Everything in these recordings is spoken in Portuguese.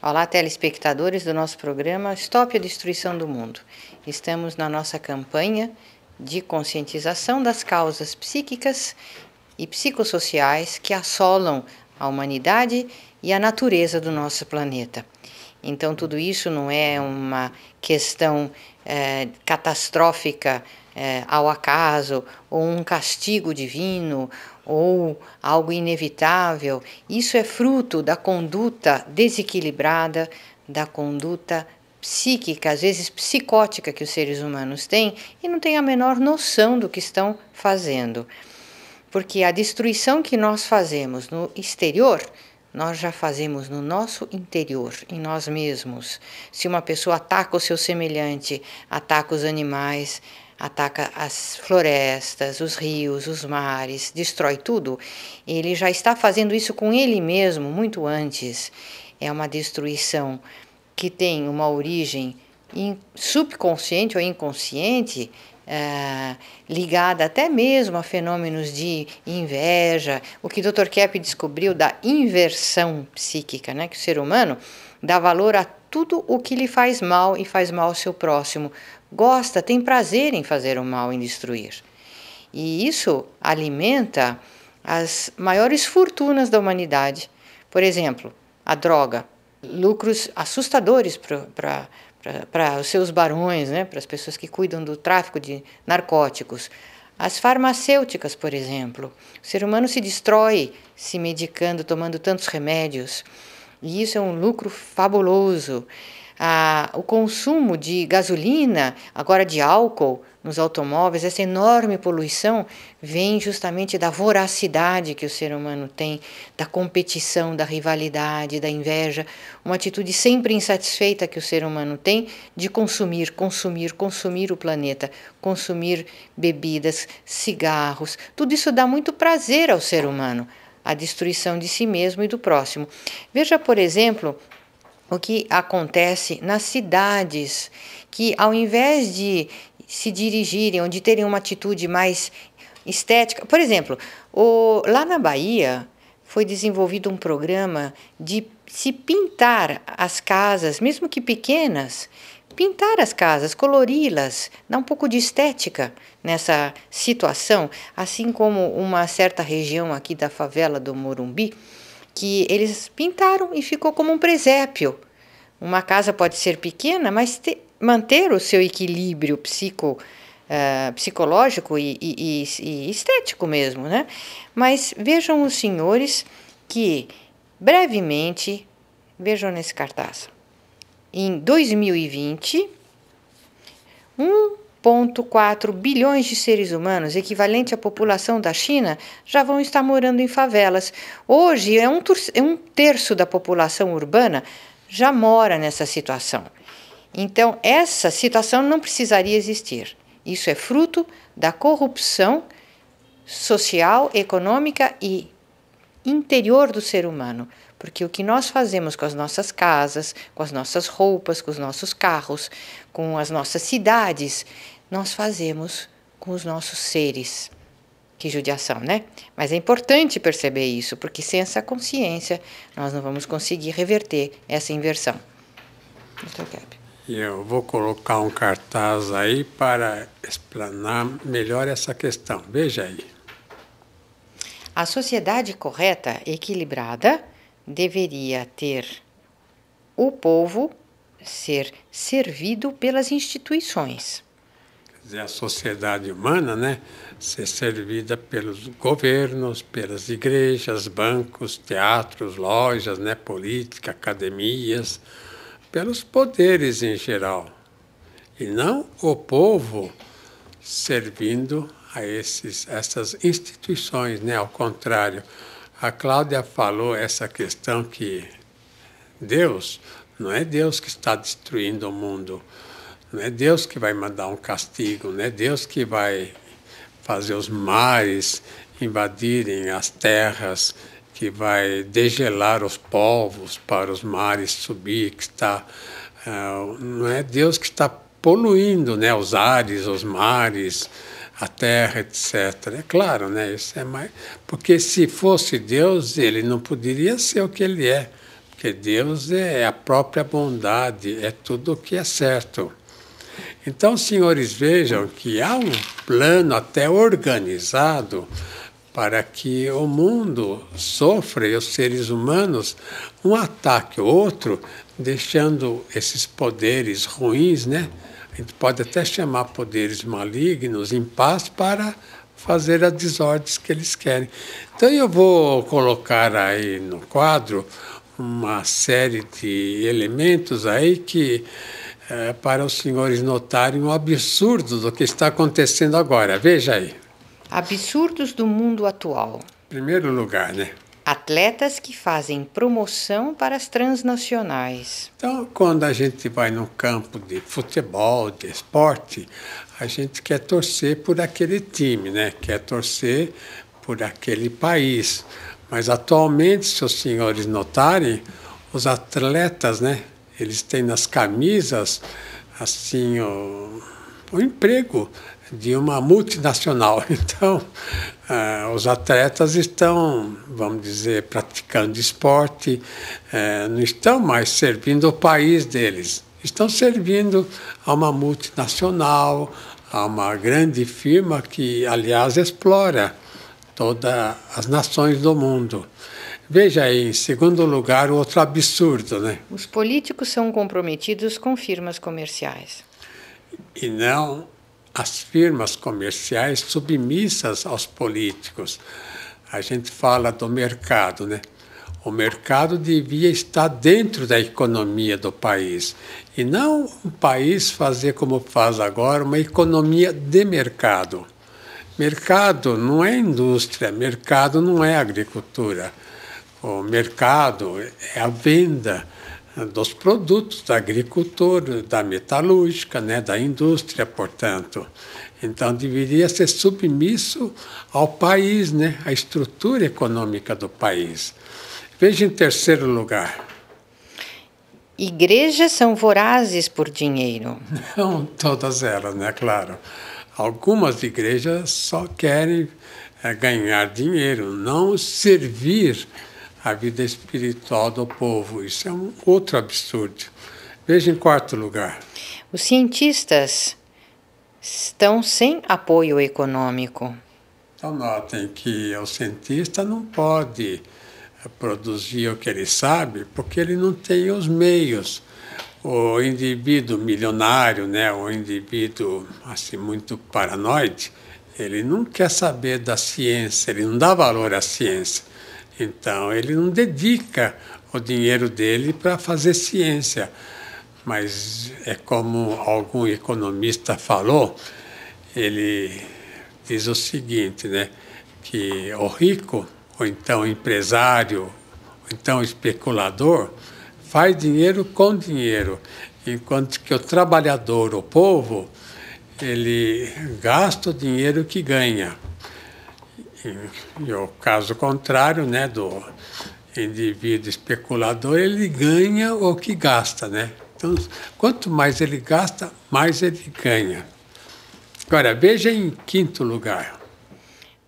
Olá, telespectadores do nosso programa Stop a Destruição do Mundo. Estamos na nossa campanha de conscientização das causas psíquicas e psicossociais que assolam a humanidade e a natureza do nosso planeta. Então, tudo isso não é uma questão catastrófica ao acaso, ou um castigo divino, ou algo inevitável. Isso é fruto da conduta desequilibrada, da conduta psíquica, às vezes psicótica, que os seres humanos têm e não têm a menor noção do que estão fazendo. Porque a destruição que nós fazemos no exterior, nós já fazemos no nosso interior, em nós mesmos. Se uma pessoa ataca o seu semelhante, ataca os animais, ataca as florestas, os rios, os mares, destrói tudo, ele já está fazendo isso com ele mesmo muito antes. É uma destruição que tem uma origem subconsciente ou inconsciente, ligada até mesmo a fenômenos de inveja, o que o Dr. Kepp descobriu da inversão psíquica, né? Que o ser humano dá valor a tudo o que lhe faz mal e faz mal ao seu próximo. Gosta, tem prazer em fazer o mal, em destruir. E isso alimenta as maiores fortunas da humanidade. Por exemplo, a droga, lucros assustadores para os seus barões, né, para as pessoas que cuidam do tráfico de narcóticos. As farmacêuticas, por exemplo. O ser humano se destrói se medicando, tomando tantos remédios. E isso é um lucro fabuloso. O consumo de gasolina, agora de álcool nos automóveis, essa enorme poluição vem justamente da voracidade que o ser humano tem, da competição, da rivalidade, da inveja, uma atitude sempre insatisfeita que o ser humano tem de consumir o planeta, consumir bebidas, cigarros. Tudo isso dá muito prazer ao ser humano, a destruição de si mesmo e do próximo. Veja, por exemplo, o que acontece nas cidades, que ao invés de se dirigirem ou de terem uma atitude mais estética, por exemplo, lá na Bahia foi desenvolvido um programa de se pintar as casas, mesmo que pequenas, pintar as casas, colori-las, dar um pouco de estética nessa situação, assim como uma certa região aqui da favela do Morumbi, que eles pintaram e ficou como um presépio. Uma casa pode ser pequena, mas manter o seu equilíbrio psicológico e estético mesmo, né? Mas vejam os senhores que, brevemente, vejam nesse cartaz, em 2020, 1,4 bilhões de seres humanos, equivalente à população da China, já vão estar morando em favelas. Hoje, um terço da população urbana já mora nessa situação. Então, essa situação não precisaria existir. Isso é fruto da corrupção social, econômica e interior do ser humano. Porque o que nós fazemos com as nossas casas, com as nossas roupas, com os nossos carros, com as nossas cidades, nós fazemos com os nossos seres. Que judiação, né? Mas é importante perceber isso, porque sem essa consciência nós não vamos conseguir reverter essa inversão. Dr. Kepp. Eu vou colocar um cartaz aí para explanar melhor essa questão. Veja aí. A sociedade correta, equilibrada, deveria ter o povo ser servido pelas instituições. Quer dizer, a sociedade humana, né, ser servida pelos governos, pelas igrejas, bancos, teatros, lojas, né, política, academias, pelos poderes em geral. E não o povo servindo a essas instituições, né, ao contrário. A Cláudia falou essa questão que Deus, não é Deus que está destruindo o mundo, não é Deus que vai mandar um castigo, não é Deus que vai fazer os mares invadirem as terras, que vai degelar os povos para os mares subir, que está, não é Deus que está poluindo, né, os ares, os mares, a terra, etc. É claro, né, isso é mais... Porque se fosse Deus, ele não poderia ser o que ele é, porque porque Deus é a própria bondade, é tudo o que é certo. Então, senhores, vejam que há um plano até organizado para que o mundo sofra e os seres humanos um ataque ou outro, deixando esses poderes ruins, né? A gente pode até chamar poderes malignos em paz para fazer as desordens que eles querem. Então eu vou colocar aí no quadro uma série de elementos aí que para os senhores notarem o absurdo do que está acontecendo agora. Veja aí. Absurdos do mundo atual. Em primeiro lugar, né? Atletas que fazem promoção para as transnacionais. Então, quando a gente vai num campo de futebol, de esporte, a gente quer torcer por aquele time, né? Quer torcer por aquele país. Mas atualmente, se os senhores notarem, os atletas, né? Eles têm nas camisas assim o emprego de uma multinacional. Então, os atletas estão, vamos dizer, praticando esporte, não estão mais servindo o país deles, estão servindo a uma multinacional, a uma grande firma que, aliás, explora todas as nações do mundo. Veja aí, em segundo lugar, outro absurdo, né? Os políticos são comprometidos com firmas comerciais. E não as firmas comerciais submissas aos políticos. A gente fala do mercado, né? O mercado devia estar dentro da economia do país e não um país fazer como faz agora, uma economia de mercado. Mercado não é indústria, mercado não é agricultura. O mercado é a venda dos produtos da agricultura, da metalúrgica, né, da indústria, portanto. Então, deveria ser submisso ao país, né, à estrutura econômica do país. Veja em terceiro lugar. Igrejas são vorazes por dinheiro. Não todas elas, né, claro. Algumas igrejas só querem ganhar dinheiro, não servir a vida espiritual do povo. Isso é um outro absurdo. Veja em quarto lugar. Os cientistas estão sem apoio econômico. Então notem que o cientista não pode produzir o que ele sabe porque ele não tem os meios. O indivíduo milionário, né, o indivíduo assim muito paranoide, ele não quer saber da ciência, ele não dá valor à ciência. Então, ele não dedica o dinheiro dele para fazer ciência. Mas é como algum economista falou, ele diz o seguinte, né, que o rico, ou então o empresário, ou então o especulador, faz dinheiro com dinheiro, enquanto que o trabalhador, o povo, ele gasta o dinheiro que ganha. E o caso contrário, né, do indivíduo especulador, ele ganha o que gasta, né? Então, quanto mais ele gasta, mais ele ganha. Agora, veja em quinto lugar.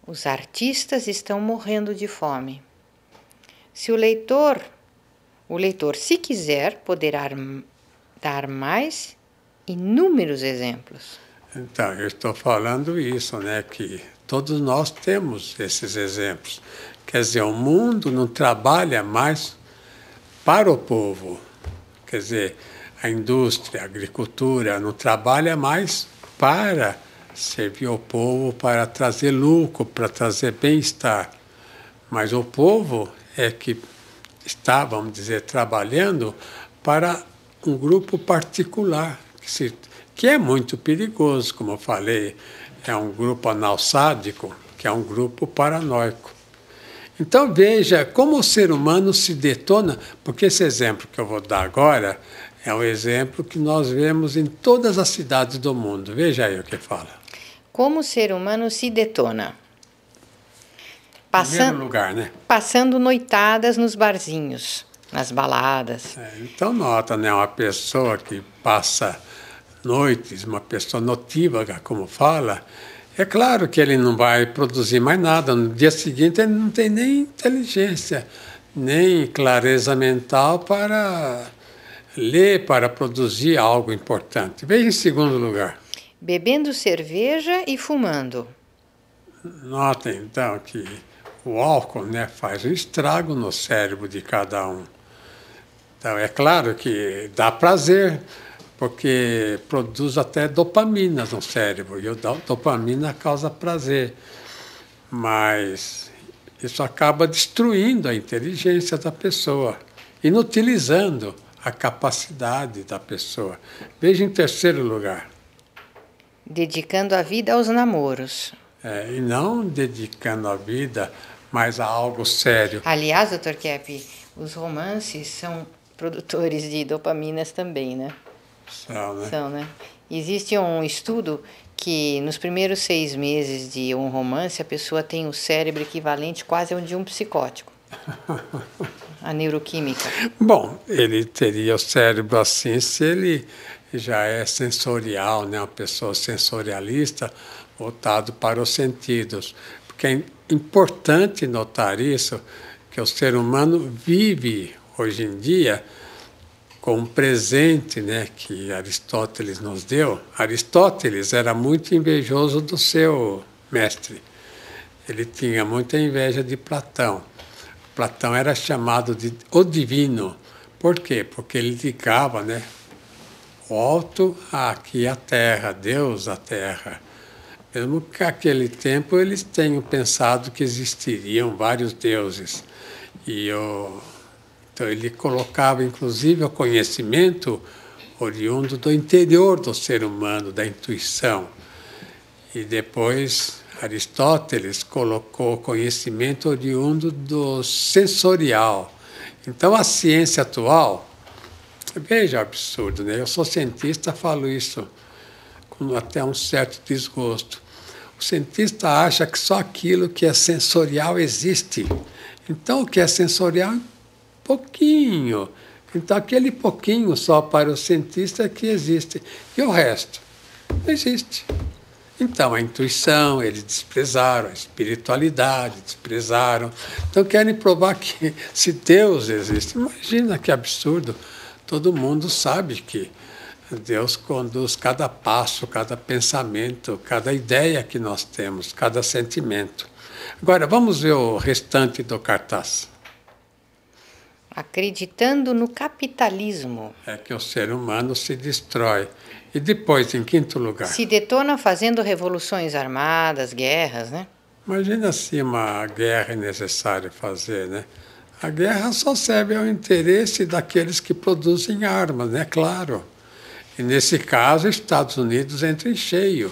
Os artistas estão morrendo de fome. Se o leitor, se quiser, poderá dar mais inúmeros exemplos. Então, eu estou falando isso, né, que todos nós temos esses exemplos. Quer dizer, o mundo não trabalha mais para o povo. Quer dizer, a indústria, a agricultura não trabalha mais para servir o povo, para trazer lucro, para trazer bem-estar. Mas o povo é que está, vamos dizer, trabalhando para um grupo particular, que é muito perigoso, como eu falei. É um grupo analsádico, que é um grupo paranoico. Então veja como o ser humano se detona, porque esse exemplo que eu vou dar agora é um exemplo que nós vemos em todas as cidades do mundo. Veja aí o que fala. Como o ser humano se detona? Em primeiro lugar, né? Passando noitadas nos barzinhos, nas baladas. Então nota, né? Uma pessoa que passa noites, uma pessoa notívaga, como fala, é claro que ele não vai produzir mais nada. No dia seguinte ele não tem nem inteligência nem clareza mental para ler, para produzir algo importante. Veja em segundo lugar. Bebendo cerveja e fumando. Notem, então, que o álcool, né, faz um estrago no cérebro de cada um. Então, é claro que dá prazer, porque produz até dopamina no cérebro, e a dopamina causa prazer. Mas isso acaba destruindo a inteligência da pessoa, inutilizando a capacidade da pessoa. Veja em terceiro lugar. Dedicando a vida aos namoros. E não dedicando a vida mais a algo sério. Aliás, Dr. Kepp, os romances são produtores de dopaminas também, né? São, né? Existe um estudo que nos primeiros 6 meses de um romance a pessoa tem o cérebro equivalente quase ao de um psicótico. A neuroquímica. Bom, ele teria o cérebro assim se ele já é sensorial, né? Uma pessoa sensorialista, voltado para os sentidos. Porque é importante notar isso, que o ser humano vive hoje em dia com um presente, né, que Aristóteles nos deu. Aristóteles era muito invejoso do seu mestre. Ele tinha muita inveja de Platão. Platão era chamado de o divino. Por quê? Porque ele ligava, né, o alto aqui a terra, Deus a terra. Mesmo que naquele tempo eles tenham pensado que existiriam vários deuses. Então ele colocava inclusive o conhecimento oriundo do interior do ser humano, da intuição. E depois Aristóteles colocou o conhecimento oriundo do sensorial. Então a ciência atual, veja o absurdo, né? Eu sou cientista, falo isso com até um certo desgosto. O cientista acha que só aquilo que é sensorial existe. Então o que é sensorial é pouquinho. Então aquele pouquinho só para o cientista é que existe. E o resto não existe. Então a intuição, eles desprezaram, a espiritualidade, desprezaram. Então querem provar que se Deus existe, imagina que absurdo. Todo mundo sabe que Deus conduz cada passo, cada pensamento, cada ideia que nós temos, cada sentimento. Agora, vamos ver o restante do cartaz. Acreditando no capitalismo. É que o ser humano se destrói. E depois, em quinto lugar? Se detona fazendo revoluções armadas, guerras, né? Imagina se uma guerra é necessário fazer, né? A guerra só serve ao interesse daqueles que produzem armas, né? Claro. E nesse caso, os Estados Unidos entram em cheio.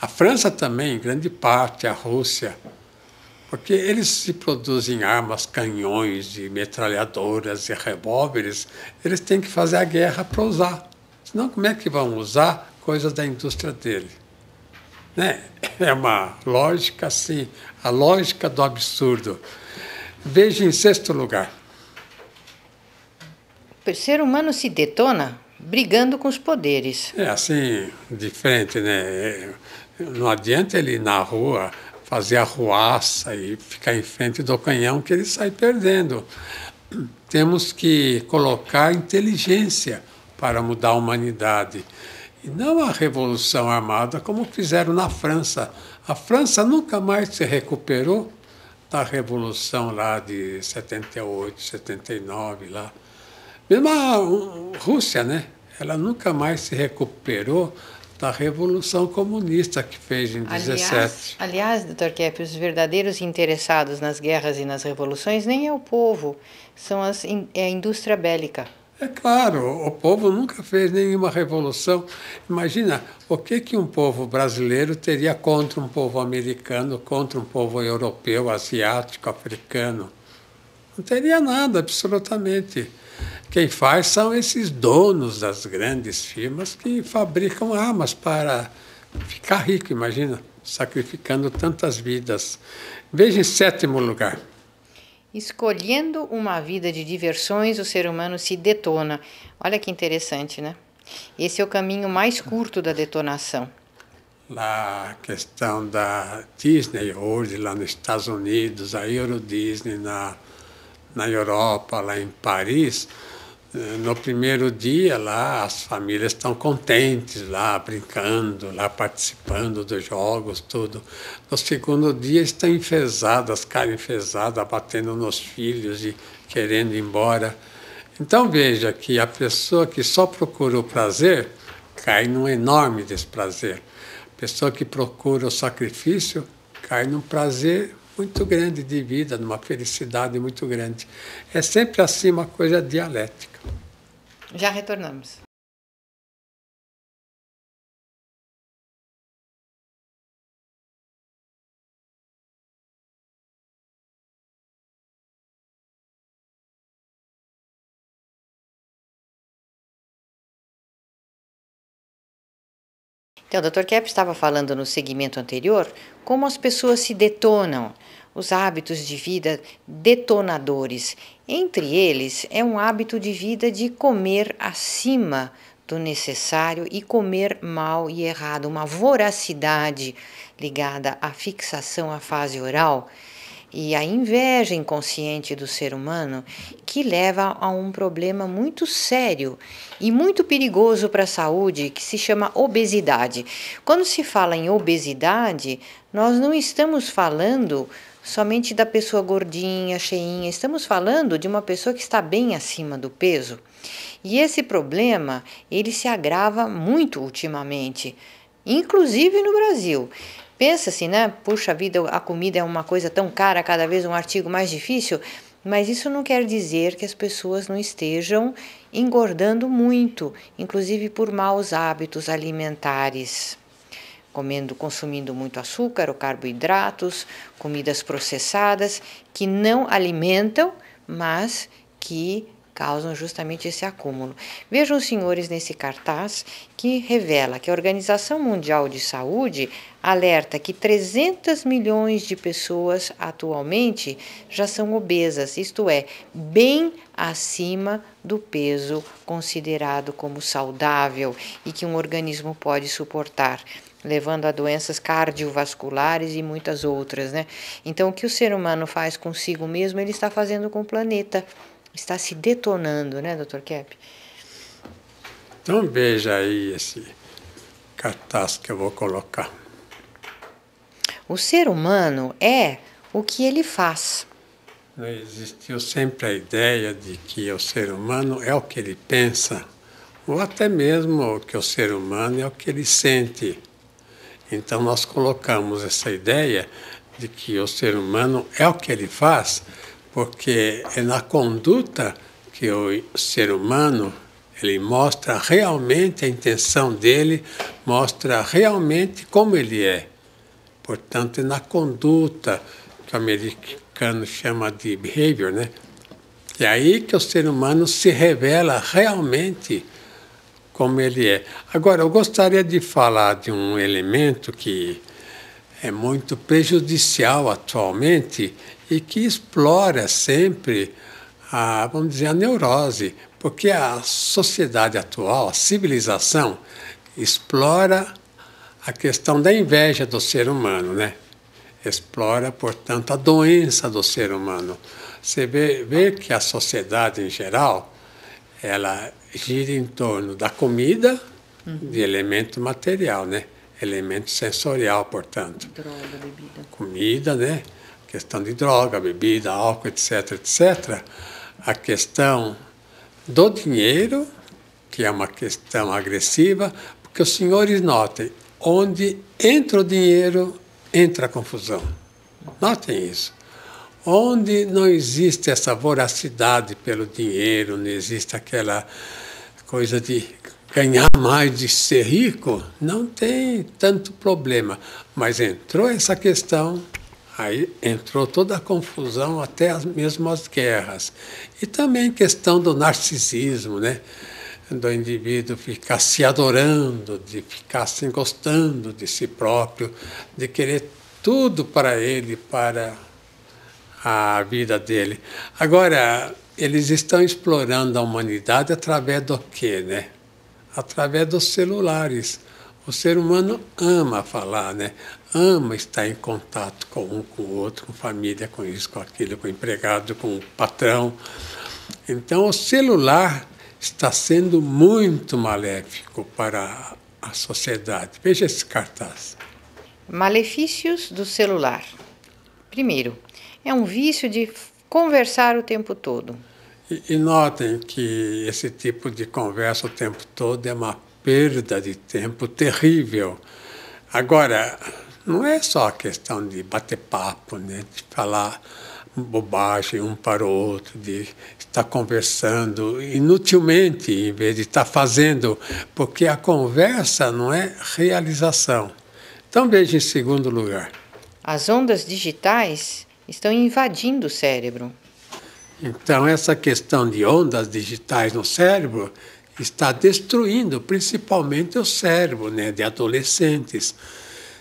A França também, em grande parte, a Rússia. Porque eles se produzem armas, canhões, e metralhadoras e revólveres, eles têm que fazer a guerra para usar. Senão, como é que vão usar coisas da indústria dele? Né? É uma lógica assim, a lógica do absurdo. Veja em sexto lugar. O ser humano se detona brigando com os poderes. É assim, de frente, né? Não adianta ele ir na rua fazer arruaça e ficar em frente do canhão que ele sai perdendo. Temos que colocar inteligência para mudar a humanidade. E não a revolução armada como fizeram na França. A França nunca mais se recuperou da revolução lá de 78, 79 lá. Mesmo a Rússia, né? Ela nunca mais se recuperou da Revolução Comunista que fez em 17. Aliás, Dr. Kepp, os verdadeiros interessados nas guerras e nas revoluções nem é o povo, é a indústria bélica. É claro, o povo nunca fez nenhuma revolução. Imagina o que um povo brasileiro teria contra um povo americano, contra um povo europeu, asiático, africano. Não teria nada, absolutamente. Quem faz são esses donos das grandes firmas que fabricam armas para ficar rico, imagina, sacrificando tantas vidas. Veja em sétimo lugar. Escolhendo uma vida de diversões, o ser humano se detona. Olha que interessante, né? Esse é o caminho mais curto da detonação. Lá a questão da Disney hoje, lá nos Estados Unidos, a Euro Disney na Europa, lá em Paris, no primeiro dia lá as famílias estão contentes lá, brincando, lá participando dos jogos, tudo. No segundo dia estão enfesadas, cara enfesada, batendo nos filhos e querendo ir embora. Então veja que a pessoa que só procura o prazer cai num enorme desprazer. A pessoa que procura o sacrifício cai num prazer muito grande de vida, numa felicidade muito grande. É sempre assim uma coisa dialética. Já retornamos. Então, o Dr. Kepp estava falando no segmento anterior como as pessoas se detonam, os hábitos de vida detonadores. Entre eles, é um hábito de vida de comer acima do necessário e comer mal e errado, uma voracidade ligada à fixação à fase oral e à inveja inconsciente do ser humano, que leva a um problema muito sério e muito perigoso para a saúde, que se chama obesidade. Quando se fala em obesidade, nós não estamos falando somente da pessoa gordinha, cheinha, estamos falando de uma pessoa que está bem acima do peso. E esse problema, ele se agrava muito ultimamente, inclusive no Brasil. Pensa-se, né? Puxa vida, a comida é uma coisa tão cara, cada vez um artigo mais difícil, mas isso não quer dizer que as pessoas não estejam engordando muito, inclusive por maus hábitos alimentares. Consumindo muito açúcar ou carboidratos, comidas processadas que não alimentam, mas que causam justamente esse acúmulo. Vejam, senhores, nesse cartaz que revela que a Organização Mundial de Saúde alerta que 300 milhões de pessoas atualmente já são obesas, isto é, bem acima do peso considerado como saudável e que um organismo pode suportar, levando a doenças cardiovasculares e muitas outras, né? Então, o que o ser humano faz consigo mesmo, ele está fazendo com o planeta. Está se detonando, né, Dr. Kepp? Então veja aí esse cartaz que eu vou colocar. O ser humano é o que ele faz. Existiu sempre a ideia de que o ser humano é o que ele pensa, ou até mesmo que o ser humano é o que ele sente. Então nós colocamos essa ideia de que o ser humano é o que ele faz, porque é na conduta que o ser humano ele mostra realmente a intenção dele, mostra realmente como ele é. Portanto, é na conduta que o americano chama de behavior, né? É aí que o ser humano se revela realmente como ele é. Agora, eu gostaria de falar de um elemento que é muito prejudicial atualmente e que explora sempre vamos dizer, a neurose, porque a sociedade atual, a civilização, explora a questão da inveja do ser humano, né? Explora, portanto, a doença do ser humano. Você vê que a sociedade em geral, ela gira em torno da comida, de elemento material, né? Elemento sensorial, portanto. Droga, bebida. Comida, né? Questão de droga, bebida, álcool, etc., etc. A questão do dinheiro, que é uma questão agressiva, porque os senhores notem, onde entra o dinheiro, entra a confusão. Notem isso. Onde não existe essa voracidade pelo dinheiro, não existe aquela coisa de ganhar mais, de ser rico, não tem tanto problema. Mas entrou essa questão, aí entrou toda a confusão, até mesmo as guerras. E também questão do narcisismo, né? Do indivíduo ficar se adorando, de ficar se gostando de si próprio, de querer tudo para ele, para a vida dele. Agora, eles estão explorando a humanidade através do quê, né? Através dos celulares. O ser humano ama falar, né? Ama estar em contato com um, com o outro, com família, com isso, com aquilo, com o empregado, com o patrão. Então, o celular está sendo muito maléfico para a sociedade. Veja esse cartaz. Malefícios do celular. Primeiro, é um vício de conversar o tempo todo. E notem que esse tipo de conversa o tempo todo é uma perda de tempo terrível. Agora, não é só a questão de bater papo, né? De falar bobagem um para o outro, de estar conversando inutilmente em vez de estar fazendo, porque a conversa não é realização. Então veja em segundo lugar. As ondas digitais estão invadindo o cérebro. Então essa questão de ondas digitais no cérebro está destruindo principalmente o cérebro, né, de adolescentes.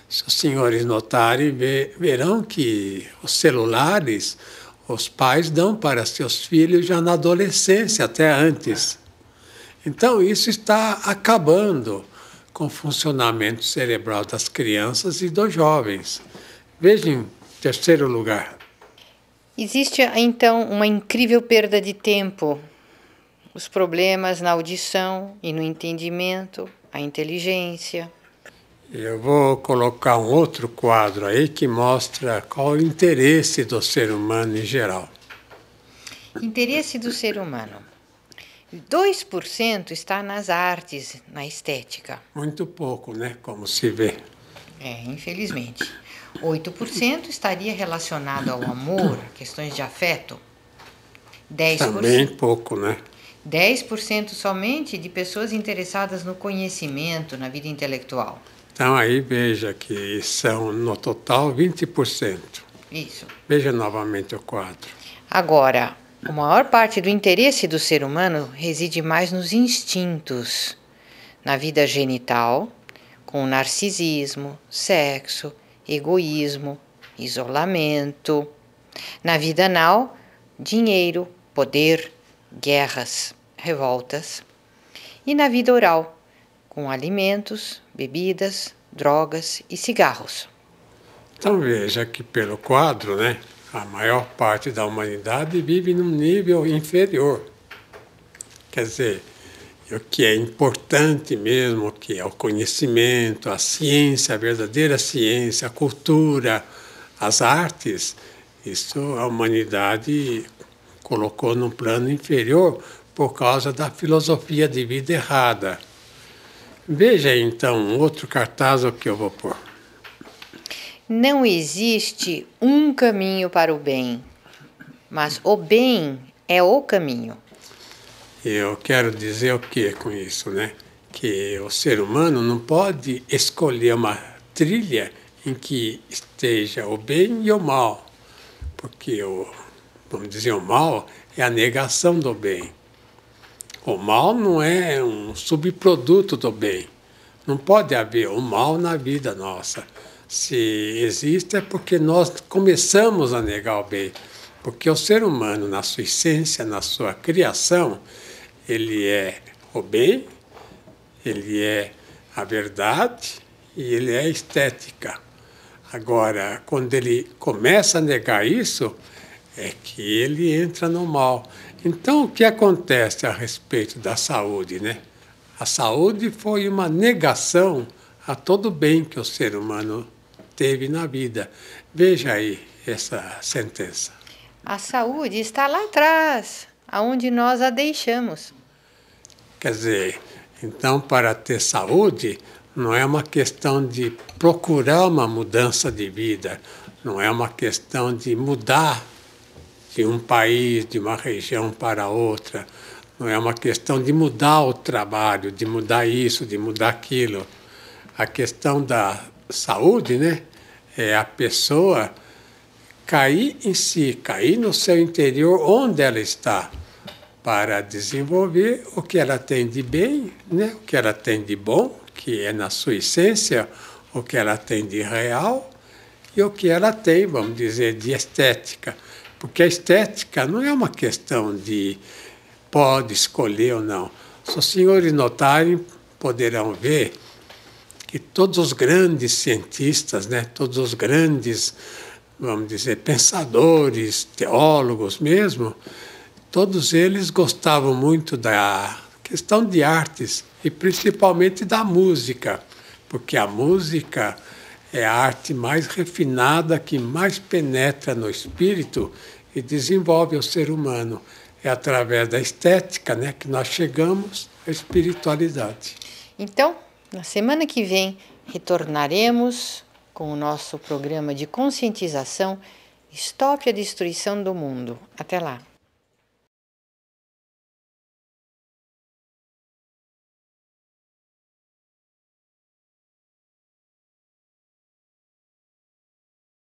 Se os senhores notarem, verão que os celulares, os pais dão para seus filhos já na adolescência, até antes. Então, isso está acabando com o funcionamento cerebral das crianças e dos jovens. Veja em terceiro lugar. Existe, então, uma incrível perda de tempo. Os problemas na audição e no entendimento, a inteligência. Eu vou colocar um outro quadro aí que mostra qual o interesse do ser humano em geral. Interesse do ser humano. 2% está nas artes, na estética. Muito pouco, né? Como se vê. Infelizmente. 8% estaria relacionado ao amor, questões de afeto. 10%. Também pouco, né? 10% somente de pessoas interessadas no conhecimento, na vida intelectual. Então aí veja que são no total 20%. Isso. Veja novamente o quadro. Agora, a maior parte do interesse do ser humano reside mais nos instintos, na vida genital, com narcisismo, sexo, egoísmo, isolamento. Na vida anal, dinheiro, poder, guerras, revoltas. E na vida oral, com alimentos, bebidas, drogas e cigarros. Então veja que pelo quadro, né, a maior parte da humanidade vive num nível inferior. Quer dizer, o que é importante mesmo, que é o conhecimento, a ciência, a verdadeira ciência, a cultura, as artes, isso a humanidade colocou num plano inferior por causa da filosofia de vida errada. Veja então um outro cartaz o que eu vou pôr. Não existe um caminho para o bem, mas o bem é o caminho. Eu quero dizer o que com isso, né? Que o ser humano não pode escolher uma trilha em que esteja o bem e o mal, porque vamos dizer, o mal é a negação do bem. O mal não é um subproduto do bem. Não pode haver o mal na vida nossa. Se existe é porque nós começamos a negar o bem. Porque o ser humano, na sua essência, na sua criação, ele é o bem, ele é a verdade e ele é a estética. Agora, quando ele começa a negar isso, é que ele entra no mal. Então, o que acontece a respeito da saúde, né? A saúde foi uma negação a todo o bem que o ser humano teve na vida. Veja aí essa sentença. A saúde está lá atrás, aonde nós a deixamos. Quer dizer, então, para ter saúde, não é uma questão de procurar uma mudança de vida, não é uma questão de mudar de um país, de uma região para outra, não é uma questão de mudar o trabalho, de mudar isso, de mudar aquilo. A questão da saúde, né, é a pessoa cair em si, cair no seu interior, onde ela está, para desenvolver o que ela tem de bem, né, o que ela tem de bom, que é na sua essência, o que ela tem de real e o que ela tem, vamos dizer, de estética. Porque a estética não é uma questão de pode escolher ou não. Se os senhores notarem, poderão ver que todos os grandes cientistas, né, todos os grandes, vamos dizer, pensadores, teólogos mesmo, todos eles gostavam muito da questão de artes e principalmente da música, porque a música é a arte mais refinada que mais penetra no espírito e desenvolve o ser humano. É através da estética, né, que nós chegamos à espiritualidade. Então, na semana que vem, retornaremos com o nosso programa de conscientização Stop a Destruição do Mundo. Até lá!